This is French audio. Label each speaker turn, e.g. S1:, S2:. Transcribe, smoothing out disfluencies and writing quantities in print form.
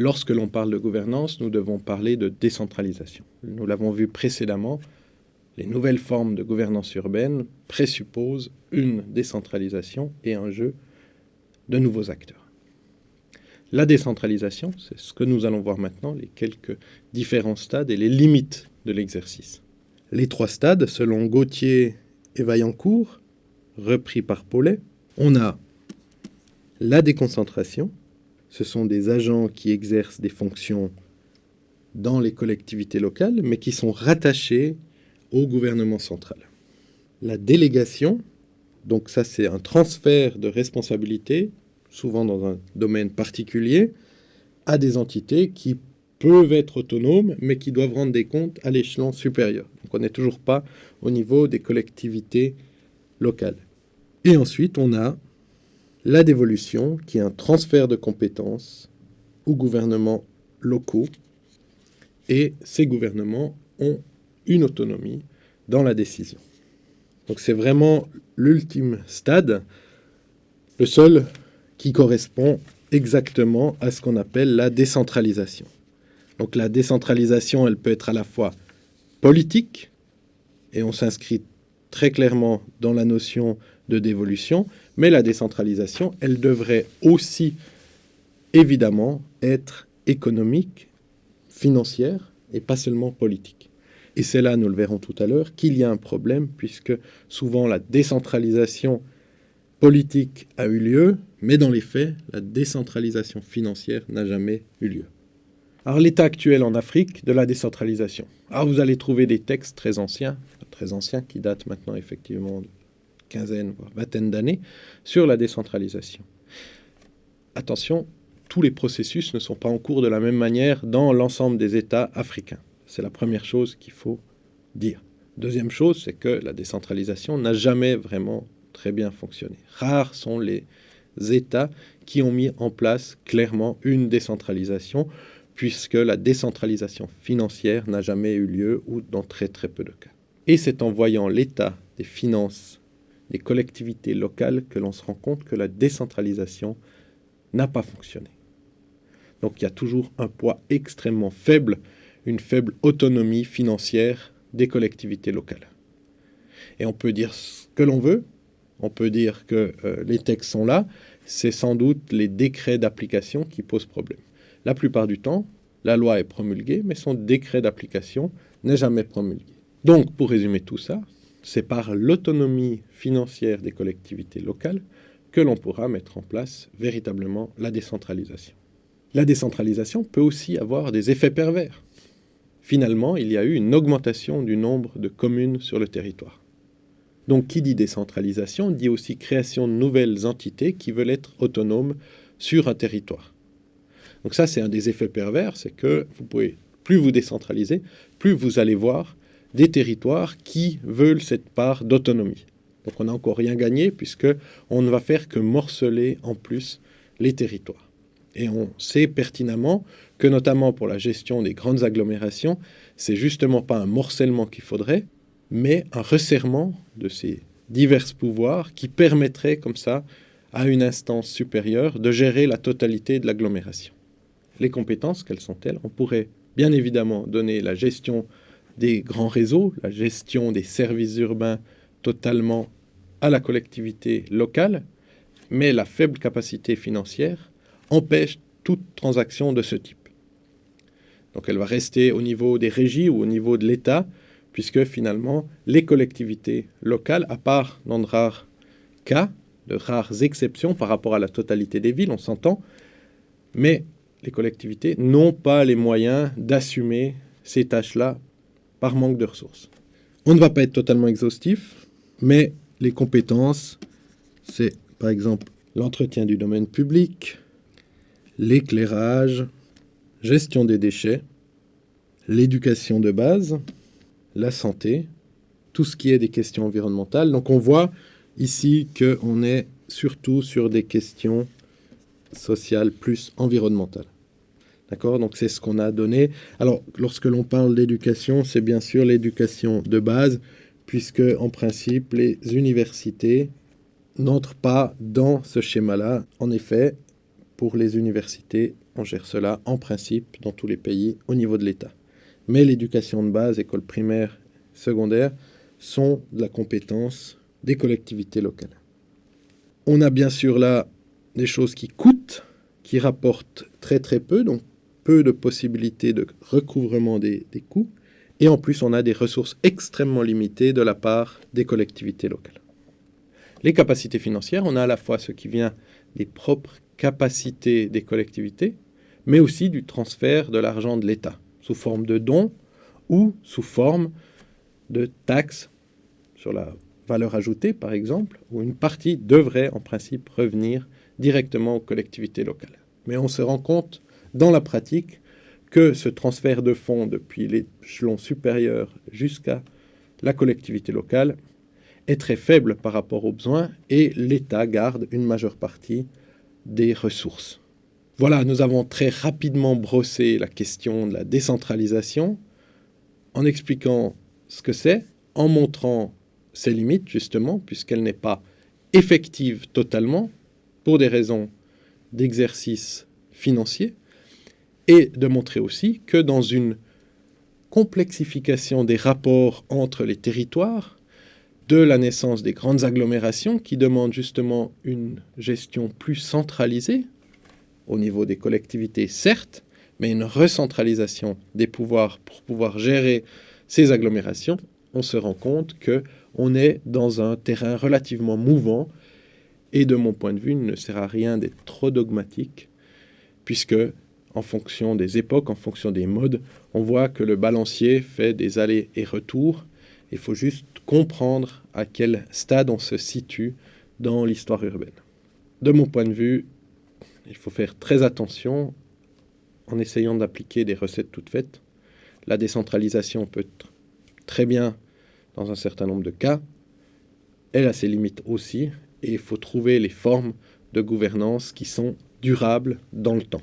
S1: Lorsque l'on parle de gouvernance, nous devons parler de décentralisation. Nous l'avons vu précédemment, les nouvelles formes de gouvernance urbaine présupposent une décentralisation et un jeu de nouveaux acteurs. La décentralisation, c'est ce que nous allons voir maintenant, les quelques différents stades et les limites de l'exercice. Les 3 stades, selon Gauthier et Vaillancourt, repris par Paulet, on a la déconcentration. Ce sont des agents qui exercent des fonctions dans les collectivités locales, mais qui sont rattachés au gouvernement central. La délégation, donc ça c'est un transfert de responsabilité, souvent dans un domaine particulier, à des entités qui peuvent être autonomes, mais qui doivent rendre des comptes à l'échelon supérieur. Donc on n'est toujours pas au niveau des collectivités locales. Et ensuite, on a la dévolution, qui est un transfert de compétences aux gouvernements locaux. Et ces gouvernements ont une autonomie dans la décision. Donc c'est vraiment l'ultime stade, le seul qui correspond exactement à ce qu'on appelle la décentralisation. Donc la décentralisation, elle peut être à la fois politique, et on s'inscrit très clairement dans la notion de dévolution, mais la décentralisation, elle devrait aussi évidemment être économique, financière, et pas seulement politique. Et c'est là, nous le verrons tout à l'heure, qu'il y a un problème, puisque souvent la décentralisation politique a eu lieu, mais dans les faits, la décentralisation financière n'a jamais eu lieu. Alors l'état actuel en Afrique de la décentralisation. Alors vous allez trouver des textes très anciens qui datent maintenant effectivement de quinzaine, voire vingtaine d'années, sur la décentralisation. Attention, tous les processus ne sont pas en cours de la même manière dans l'ensemble des États africains. C'est la première chose qu'il faut dire. Deuxième chose, c'est que la décentralisation n'a jamais vraiment très bien fonctionné. Rares sont les États qui ont mis en place clairement une décentralisation, puisque la décentralisation financière n'a jamais eu lieu ou dans très très peu de cas. Et c'est en voyant l'état des finances des collectivités locales que l'on se rend compte que la décentralisation n'a pas fonctionné. Donc il y a toujours un poids extrêmement faible, une faible autonomie financière des collectivités locales. Et on peut dire ce que l'on veut, on peut dire que les textes sont là, c'est sans doute les décrets d'application qui posent problème. La plupart du temps, la loi est promulguée, mais son décret d'application n'est jamais promulgué. Donc, pour résumer tout ça, c'est par l'autonomie financière des collectivités locales que l'on pourra mettre en place véritablement la décentralisation. La décentralisation peut aussi avoir des effets pervers. Finalement, il y a eu une augmentation du nombre de communes sur le territoire. Donc, qui dit décentralisation dit aussi création de nouvelles entités qui veulent être autonomes sur un territoire. Donc ça, c'est un des effets pervers, c'est que plus vous décentralisez, plus vous allez voir des territoires qui veulent cette part d'autonomie. Donc on n'a encore rien gagné, puisqu'on ne va faire que morceler en plus les territoires. Et on sait pertinemment que, notamment pour la gestion des grandes agglomérations, c'est justement pas un morcellement qu'il faudrait, mais un resserrement de ces divers pouvoirs qui permettrait comme ça à une instance supérieure de gérer la totalité de l'agglomération. Les compétences, quelles sont-elles ? On pourrait bien évidemment donner la gestion des grands réseaux, la gestion des services urbains totalement à la collectivité locale, mais la faible capacité financière empêche toute transaction de ce type. Donc elle va rester au niveau des régies ou au niveau de l'État, puisque finalement les collectivités locales, à part dans de rares cas, de rares exceptions par rapport à la totalité des villes, on s'entend, mais les collectivités n'ont pas les moyens d'assumer ces tâches-là par manque de ressources. On ne va pas être totalement exhaustif, mais les compétences, c'est par exemple l'entretien du domaine public, l'éclairage, gestion des déchets, l'éducation de base, la santé, tout ce qui est des questions environnementales. Donc on voit ici qu'on est surtout sur des questions sociales plus environnementales. D'accord ? Donc c'est ce qu'on a donné. Alors lorsque l'on parle d'éducation, c'est bien sûr l'éducation de base, puisque en principe les universités n'entrent pas dans ce schéma-là. En effet, pour les universités, on gère cela en principe dans tous les pays au niveau de l'État. Mais l'éducation de base, école primaire, secondaire, sont de la compétence des collectivités locales. On a bien sûr là des choses qui coûtent, qui rapportent très très peu, donc peu de possibilités de recouvrement des coûts. Et en plus, on a des ressources extrêmement limitées de la part des collectivités locales. Les capacités financières, on a à la fois ce qui vient des propres capacités des collectivités, mais aussi du transfert de l'argent de l'État, sous forme de dons ou sous forme de taxes sur la valeur ajoutée, par exemple, où une partie devrait en principe revenir directement aux collectivités locales. Mais on se rend compte dans la pratique que ce transfert de fonds depuis l'échelon supérieur jusqu'à la collectivité locale est très faible par rapport aux besoins et l'État garde une majeure partie des ressources. Voilà, nous avons très rapidement brossé la question de la décentralisation en expliquant ce que c'est, en montrant ses limites justement, puisqu'elle n'est pas effective totalement pour des raisons d'exercice financier, et de montrer aussi que dans une complexification des rapports entre les territoires, de la naissance des grandes agglomérations qui demandent justement une gestion plus centralisée au niveau des collectivités, certes, mais une recentralisation des pouvoirs pour pouvoir gérer ces agglomérations, on se rend compte qu'on est dans un terrain relativement mouvant et de mon point de vue, il ne sert à rien d'être trop dogmatique puisque en fonction des époques, en fonction des modes, on voit que le balancier fait des allers et retours. Il faut juste comprendre à quel stade on se situe dans l'histoire urbaine. De mon point de vue, il faut faire très attention en essayant d'appliquer des recettes toutes faites. La décentralisation peut être très bien dans un certain nombre de cas. Elle a ses limites aussi et il faut trouver les formes de gouvernance qui sont durables dans le temps.